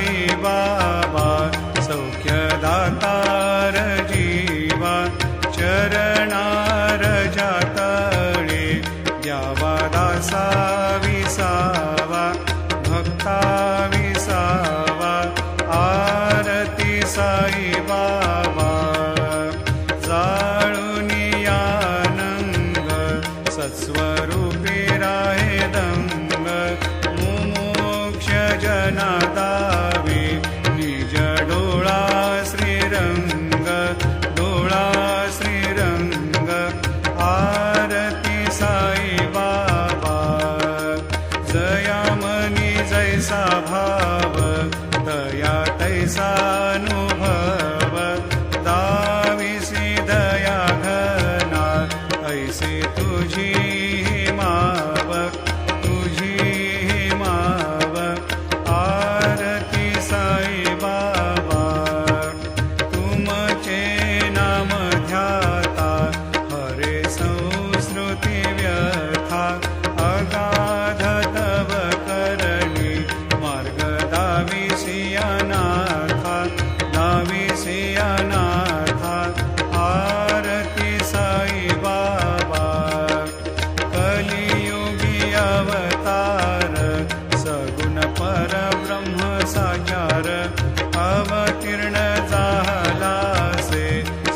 साई बाबा सौख्यदातार जीवा चरणार जातळे द्यावा दासा विसावा भक्ता विसावा आरती साई बाबा जाळूनी आनंद सत्स्वरूपी राहे दंग मुमोक्ष जना दावे निज डोळा श्रीरंग डोळा श्रीरंग आरती साई बाबा जयामनी जैसा भाव दया तैसा अनुभव दाविसी दया घना ऐसे तुझी माव तुझी माव आरती साई बाबा तुमचे नाम ध्याता हरे संस्कृती व्यथा अगाध तव करणी मार्ग दाविसी अनाथा दाविसी अनाथा आरती साई बाबा कलियुगी अवतार सगुण परब्रह्म साचार अवतीर्ण झालासे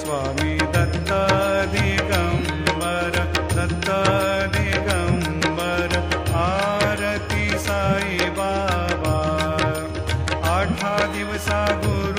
स्वामी दत्त दिगंबर दत्त दिगंबर आरती साई बाबा 8 दिवसा गुरु